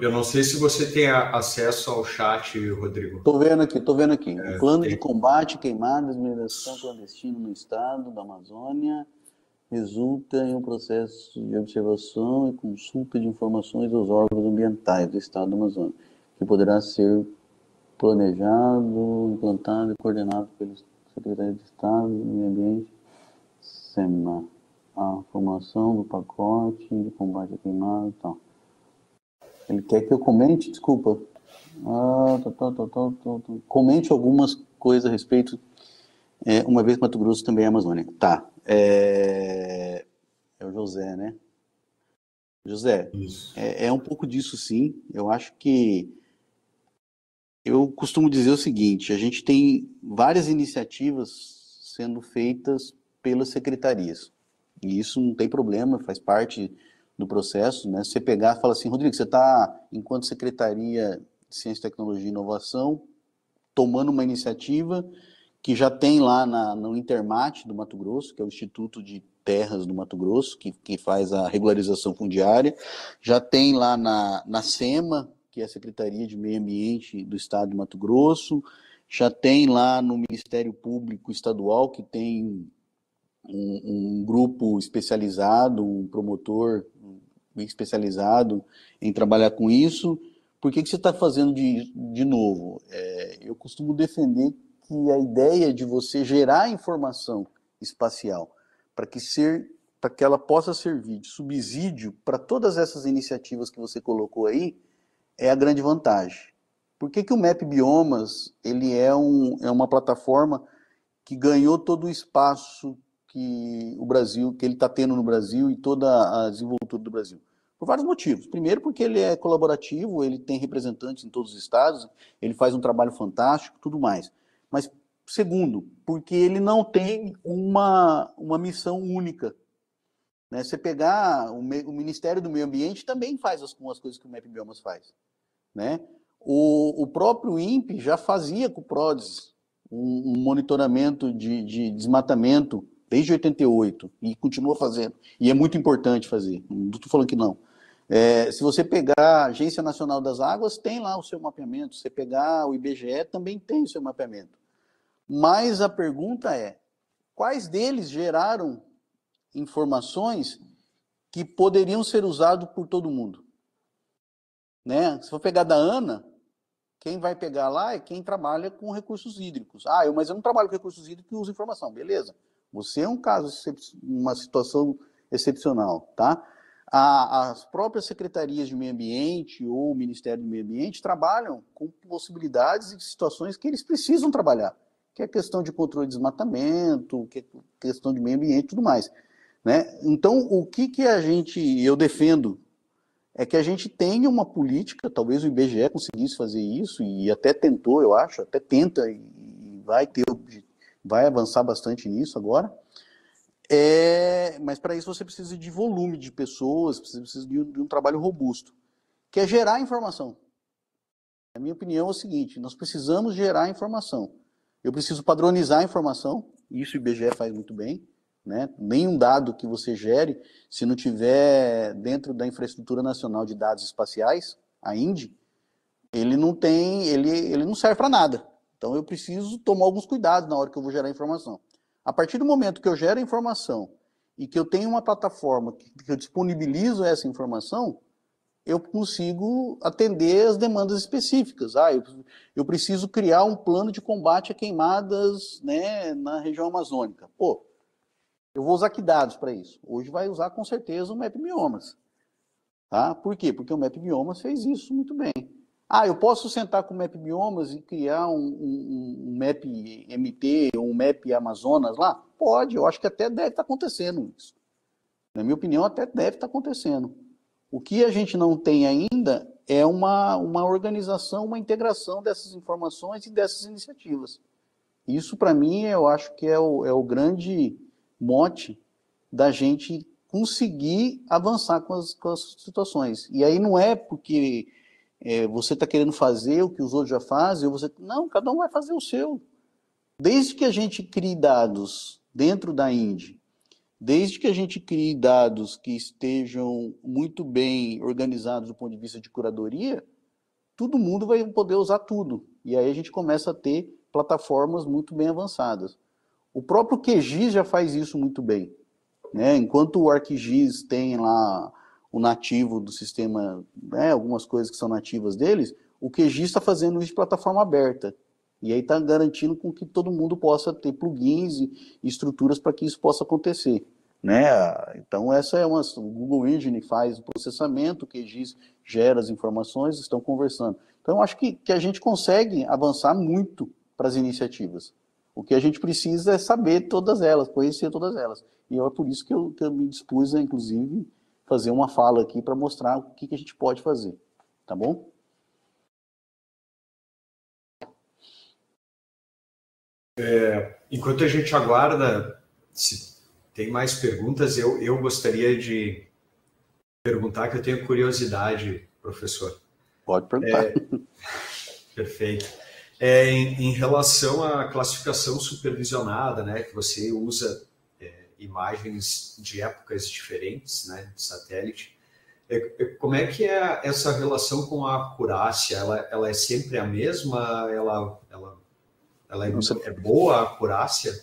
Eu não sei se você tem acesso ao chat, Rodrigo. Tô vendo aqui. Plano de combate, queimadas, mineração clandestina no estado da Amazônia resulta em um processo de observação e consulta de informações aos órgãos ambientais do estado da Amazônia, que poderá ser planejado, implantado e coordenado pelo Secretaria de Estado do Meio Ambiente, SEMA. A formação do pacote de combate a queimada e tal. Ele quer que eu comente, desculpa. Comente algumas coisas a respeito. Uma vez Mato Grosso também é Amazônia. Tá. É o José, né? José, é um pouco disso sim. Eu acho que eu costumo dizer o seguinte: a gente tem várias iniciativas sendo feitas pelas secretarias. E isso não tem problema, faz parte do processo, né? Você pegar e fala assim, Rodrigo, você está, enquanto Secretaria de Ciência, Tecnologia e Inovação, tomando uma iniciativa que já tem lá no Intermat do Mato Grosso, que é o Instituto de Terras do Mato Grosso, que faz a regularização fundiária, já tem lá na SEMA, que é a Secretaria de Meio Ambiente do Estado de Mato Grosso, já tem lá no Ministério Público Estadual, que tem um grupo especializado, um promotor bem especializado em trabalhar com isso. Por que você está fazendo de novo? Eu costumo defender que a ideia de você gerar informação espacial para que ela possa servir de subsídio para todas essas iniciativas que você colocou aí é a grande vantagem. Por que o Map Biomas ele é uma plataforma que ganhou todo o espaço que ele está tendo no Brasil e toda a desenvoltura do Brasil? Por vários motivos. Primeiro, porque ele é colaborativo, ele tem representantes em todos os estados, ele faz um trabalho fantástico, tudo mais. Mas, segundo, porque ele não tem uma missão única. Né? Você pegar o Ministério do Meio Ambiente também faz as coisas que o Map Biomas faz. Né? O próprio INPE já fazia com o PRODES um monitoramento de desmatamento desde 88 e continua fazendo. E é muito importante fazer, não estou falando que não. Se você pegar a Agência Nacional das Águas, tem lá o seu mapeamento. Se você pegar o IBGE, também tem o seu mapeamento. Mas a pergunta é, quais deles geraram informações que poderiam ser usadas por todo mundo? Né? Se for pegar da ANA, quem vai pegar lá é quem trabalha com recursos hídricos. Mas eu não trabalho com recursos hídricos e uso informação. Beleza. Você é um caso, uma situação excepcional, tá? As próprias secretarias de meio ambiente ou o Ministério do Meio Ambiente trabalham com possibilidades e situações que eles precisam trabalhar, que é questão de controle de desmatamento, que é questão de meio ambiente e tudo mais. Né? Então, o que eu defendo é que a gente tenha uma política, talvez o IBGE conseguisse fazer isso, e até tentou, eu acho, até tenta, e vai avançar bastante nisso agora. Mas para isso você precisa de volume de pessoas, você precisa de um trabalho robusto, que é gerar informação. A minha opinião é o seguinte, nós precisamos gerar informação. Eu preciso padronizar a informação, isso o IBGE faz muito bem, né? Nenhum dado que você gere, se não tiver dentro da infraestrutura nacional de dados espaciais, a INDE, ele não serve para nada. Então eu preciso tomar alguns cuidados na hora que eu vou gerar informação. A partir do momento que eu gero informação e que eu tenho uma plataforma que eu disponibilizo essa informação, eu consigo atender as demandas específicas. Eu preciso criar um plano de combate a queimadas, né, na região amazônica. Eu vou usar que dados para isso? Hoje vai usar com certeza o Map Biomas. Tá? Por quê? Porque o Map Biomas fez isso muito bem. Eu posso sentar com o Map Biomas e criar um Map MT ou um Map Amazonas lá? Pode, eu acho que até deve estar acontecendo isso. Na minha opinião, até deve estar acontecendo. O que a gente não tem ainda é uma organização, uma integração dessas informações e dessas iniciativas. Isso, para mim, eu acho que é o grande mote da gente conseguir avançar com as situações. E aí não é porque você está querendo fazer o que os outros já fazem, não, cada um vai fazer o seu. Desde que a gente crie dados dentro da INDE Desde que a gente crie dados que estejam muito bem organizados do ponto de vista de curadoria, todo mundo vai poder usar tudo. E aí a gente começa a ter plataformas muito bem avançadas. O próprio QGIS já faz isso muito bem, né? Enquanto o ArcGIS tem lá o nativo do sistema, né, algumas coisas que são nativas deles, o QGIS está fazendo isso de plataforma aberta. E aí está garantindo com que todo mundo possa ter plugins e estruturas para que isso possa acontecer, né? Então essa é uma... O Google Engine faz o processamento, o QGIS gera as informações, estão conversando. Então eu acho que a gente consegue avançar muito para as iniciativas. O que a gente precisa é saber todas elas, conhecer todas elas. E é por isso que eu me dispus a, inclusive, fazer uma fala aqui para mostrar o que a gente pode fazer. Tá bom? Enquanto a gente aguarda, se tem mais perguntas, eu gostaria de perguntar, que eu tenho curiosidade, professor. Pode perguntar. Perfeito. Em relação à classificação supervisionada, né, que você usa imagens de épocas diferentes, né, de satélite, como é que é essa relação com a acurácia? Ela é sempre a mesma? Ela é boa a acurácia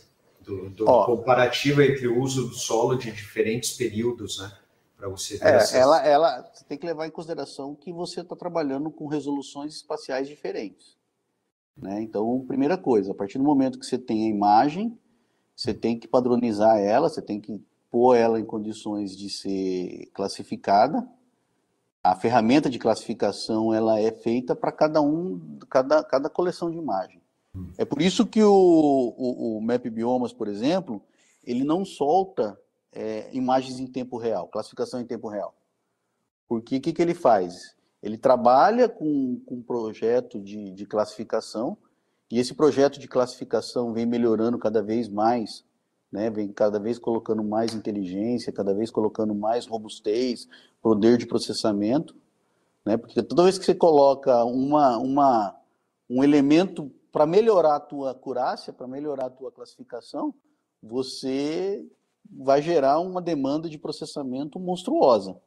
do comparativo entre o uso do solo de diferentes períodos, né? Para você ver você tem que levar em consideração que você está trabalhando com resoluções espaciais diferentes, né? Então, primeira coisa, a partir do momento que você tem a imagem, você tem que padronizar ela, você tem que pôr ela em condições de ser classificada. A ferramenta de classificação ela é feita para cada coleção de imagem. É por isso que o MapBiomas, por exemplo, ele não solta imagens em tempo real, classificação em tempo real. Porque o que ele faz? Ele trabalha com um projeto de classificação, e esse projeto de classificação vem melhorando cada vez mais, né? Vem cada vez colocando mais inteligência, cada vez colocando mais robustez, poder de processamento, né? Porque toda vez que você coloca um elemento para melhorar a tua acurácia, para melhorar a tua classificação, você vai gerar uma demanda de processamento monstruosa.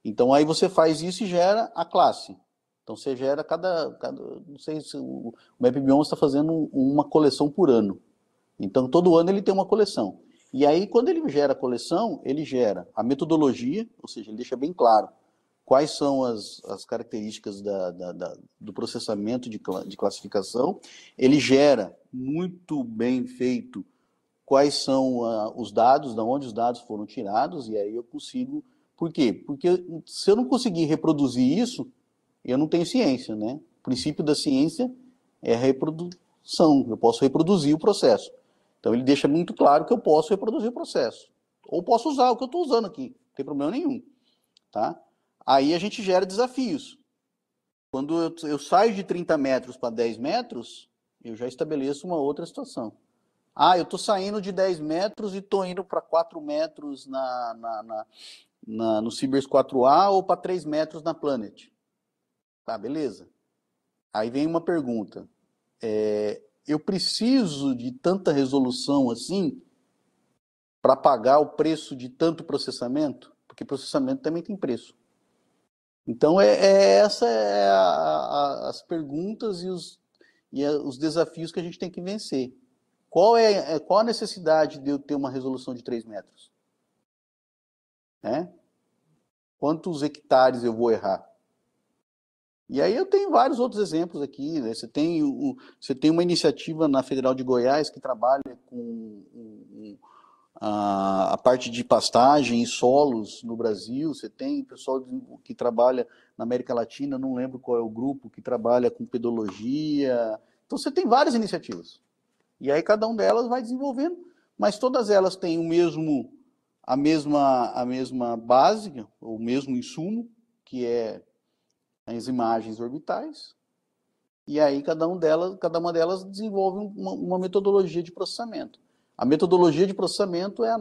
Então aí você faz isso e gera a classe. Então você gera não sei se o MapBiomas está fazendo uma coleção por ano. Então todo ano ele tem uma coleção. E aí quando ele gera a coleção, ele gera a metodologia, ou seja, ele deixa bem claro quais são as características do processamento de classificação. Ele gera muito bem feito quais são os dados, de onde os dados foram tirados, e aí eu consigo... Por quê? Porque se eu não conseguir reproduzir isso, eu não tenho ciência, né? O princípio da ciência é a reprodução, eu posso reproduzir o processo. Então ele deixa muito claro que eu posso reproduzir o processo. Ou posso usar o que eu estou usando aqui, não tem problema nenhum. Tá? Aí a gente gera desafios. Quando eu saio de 30 metros para 10 metros, eu já estabeleço uma outra situação. Eu estou saindo de 10 metros e estou indo para 4 metros no Cibers 4A ou para 3 metros na Planet. Tá, beleza. Aí vem uma pergunta. Eu preciso de tanta resolução assim para pagar o preço de tanto processamento? Porque processamento também tem preço. Então, essa é as perguntas e os desafios que a gente tem que vencer. Qual a necessidade de eu ter uma resolução de 3 metros? Né? Quantos hectares eu vou errar? E aí eu tenho vários outros exemplos aqui. Né? Você tem uma iniciativa na Federal de Goiás que trabalha com a parte de pastagem e solos no Brasil. Você tem pessoal que trabalha na América Latina, não lembro qual é o grupo, que trabalha com pedologia. Então você tem várias iniciativas. E aí cada uma delas vai desenvolvendo, mas todas elas têm a mesma base, o mesmo insumo, que é as imagens orbitais. E aí cada uma delas desenvolve uma metodologia de processamento. A metodologia de processamento é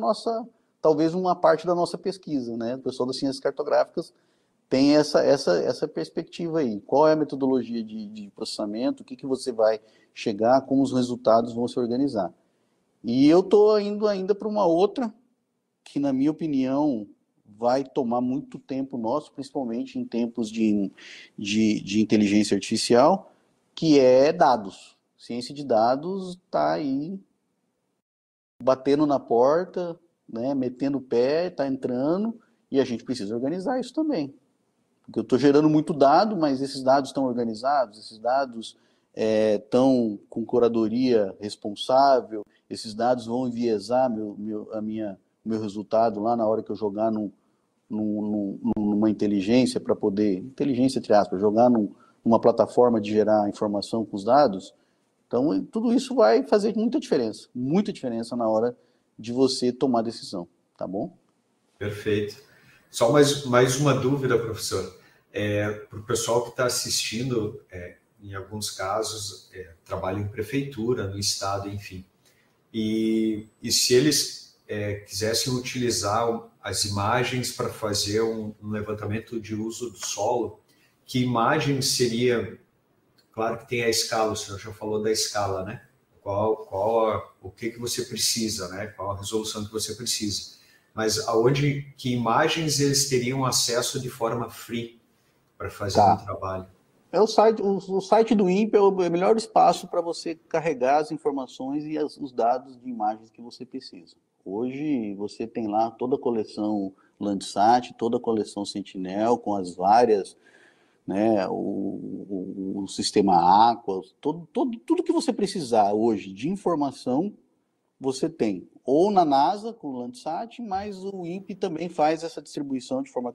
talvez uma parte da nossa pesquisa, né? O pessoal das ciências cartográficas tem essa perspectiva aí. Qual é a metodologia de processamento? O que você vai chegar? Como os resultados vão se organizar? E eu estou indo ainda para uma outra que, na minha opinião, vai tomar muito tempo nosso, principalmente em tempos de inteligência artificial, que é dados. Ciência de dados está aí batendo na porta, né, metendo o pé, está entrando, e a gente precisa organizar isso também. Porque eu estou gerando muito dado, mas esses dados estão organizados, esses dados estão com curadoria responsável, esses dados vão enviesar meu resultado lá na hora que eu jogar numa inteligência para poder, inteligência entre aspas, jogar numa plataforma de gerar informação com os dados. Então, tudo isso vai fazer muita diferença na hora de você tomar decisão, tá bom? Perfeito. Só mais uma dúvida, professor. Para o pessoal que está assistindo, em alguns casos, trabalha em prefeitura, no estado, enfim. E se eles quisessem utilizar as imagens para fazer um levantamento de uso do solo, que imagem seria? Claro que tem a escala, o senhor já falou da escala, né? O que você precisa, né? Qual a resolução que você precisa. Mas que imagens eles teriam acesso de forma free para fazer um trabalho? O site do INPE é o melhor espaço para você carregar as informações e os dados de imagens que você precisa. Hoje você tem lá toda a coleção Landsat, toda a coleção Sentinel, com as várias, né, o sistema Aqua, tudo que você precisar hoje de informação, você tem. Ou na NASA, com o Landsat, mas o INPE também faz essa distribuição de forma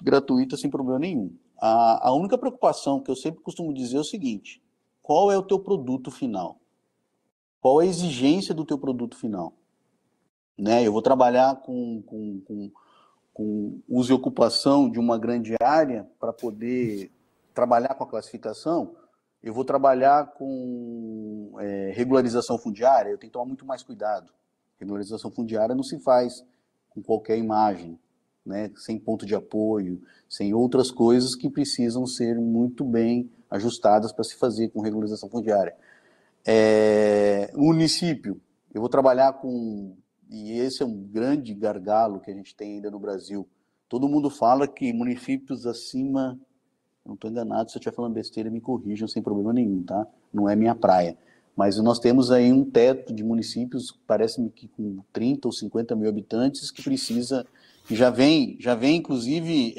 gratuita, sem problema nenhum. A única preocupação que eu sempre costumo dizer é o seguinte: qual é o teu produto final? Qual é a exigência do teu produto final? Né? Eu vou trabalhar com uso e ocupação de uma grande área para poder trabalhar com a classificação. Eu vou trabalhar com regularização fundiária, eu tenho que tomar muito mais cuidado. Regularização fundiária não se faz com qualquer imagem, né? Sem ponto de apoio, sem outras coisas que precisam ser muito bem ajustadas para se fazer com regularização fundiária. Município, eu vou trabalhar com, e esse é um grande gargalo que a gente tem ainda no Brasil, todo mundo fala que municípios acima, não estou enganado, se eu estiver falando besteira, me corrijam sem problema nenhum, tá? Não é minha praia. Mas nós temos aí um teto de municípios, parece-me que com 30 ou 50 mil habitantes, que precisa, que já vem inclusive,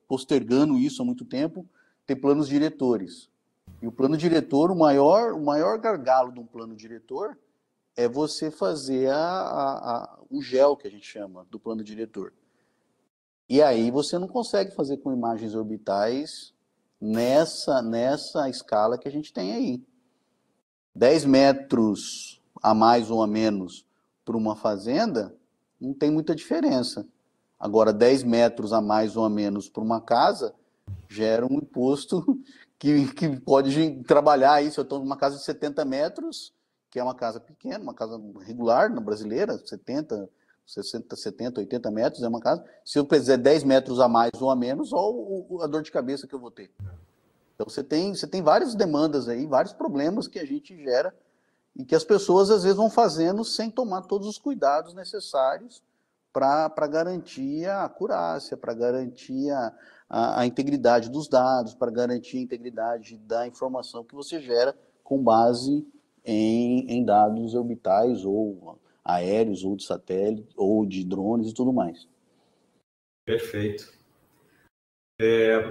postergando isso há muito tempo, ter planos diretores. E o plano diretor, o maior gargalo de um plano diretor é você fazer o GEL, que a gente chama, do plano diretor. E aí você não consegue fazer com imagens orbitais nessa escala que a gente tem aí. 10 metros a mais ou a menos para uma fazenda, não tem muita diferença. Agora, 10 metros a mais ou a menos para uma casa, gera um imposto que pode trabalhar aí. Se eu estou numa casa de 70 metros, que é uma casa pequena, uma casa regular, brasileira, 70, 60, 70, 80 metros, é uma casa. Se eu fizer 10 metros a mais ou a menos, olha a dor de cabeça que eu vou ter. Então, você tem várias demandas aí, vários problemas que a gente gera e que as pessoas, às vezes, vão fazendo sem tomar todos os cuidados necessários para garantir a acurácia, para garantir a integridade dos dados, para garantir a integridade da informação que você gera com base em dados orbitais ou aéreos, ou de satélite, ou de drones e tudo mais. Perfeito.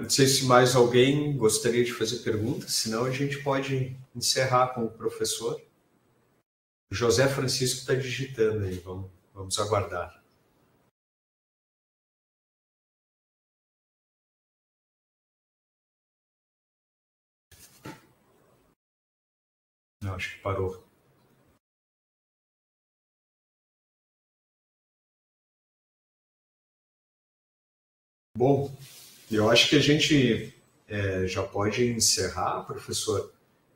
Não sei se mais alguém gostaria de fazer perguntas, senão a gente pode encerrar com o professor. O José Francisco está digitando aí, vamos aguardar. Não, acho que parou. Bom, eu acho que a gente já pode encerrar, professor.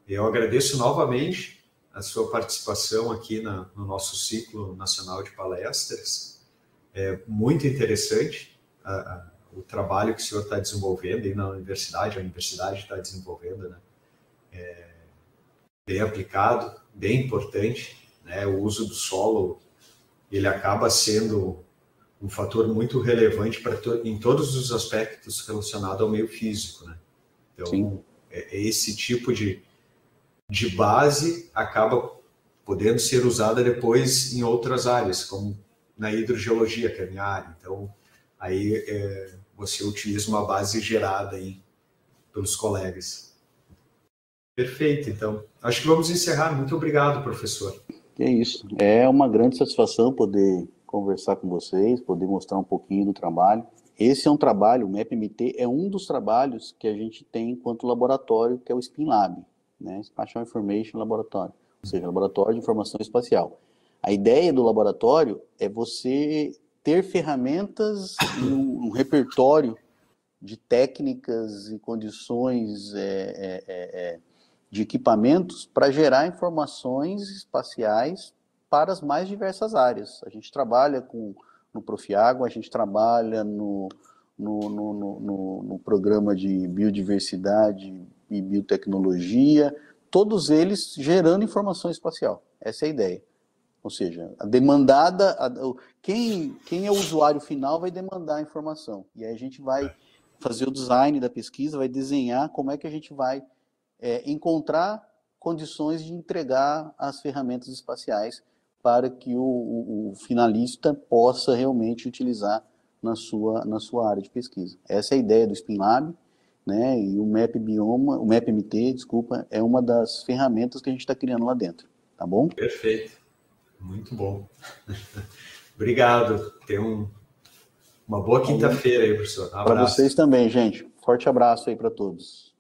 Eu agradeço novamente a sua participação aqui no nosso ciclo nacional de palestras. É muito interessante o trabalho que o senhor está desenvolvendo aí na universidade, a universidade está desenvolvendo, né? Bem aplicado, bem importante, né? O uso do solo, ele acaba sendo um fator muito relevante em todos os aspectos relacionados ao meio físico, né? Então, esse tipo de base acaba podendo ser usada depois em outras áreas, como na hidrogeologia, que é a minha área. Então, aí você utiliza uma base gerada aí pelos colegas. Perfeito, então. Acho que vamos encerrar. Muito obrigado, professor. É isso. É uma grande satisfação poder conversar com vocês, poder mostrar um pouquinho do trabalho. Esse é um trabalho, o MapMT é um dos trabalhos que a gente tem enquanto laboratório, que é o SpinLab, né? Spatial Information Laboratory, ou seja, Laboratório de Informação Espacial. A ideia do laboratório é você ter ferramentas e um repertório de técnicas e condições de equipamentos para gerar informações espaciais para as mais diversas áreas. A gente trabalha no Profiágua, a gente trabalha no programa de biodiversidade e biotecnologia, todos eles gerando informação espacial. Essa é a ideia. Ou seja, a demandada, quem é o usuário final vai demandar a informação. E aí a gente vai fazer o design da pesquisa, vai desenhar como é que a gente vai encontrar condições de entregar as ferramentas espaciais para que o finalista possa realmente utilizar na sua área de pesquisa. Essa é a ideia do SpinLab, né? E o MapMT, desculpa, é uma das ferramentas que a gente está criando lá dentro, tá bom? Perfeito, muito bom. Obrigado, tenha uma boa quinta-feira aí, professor. Um abraço. Para vocês também, gente. Forte abraço aí para todos.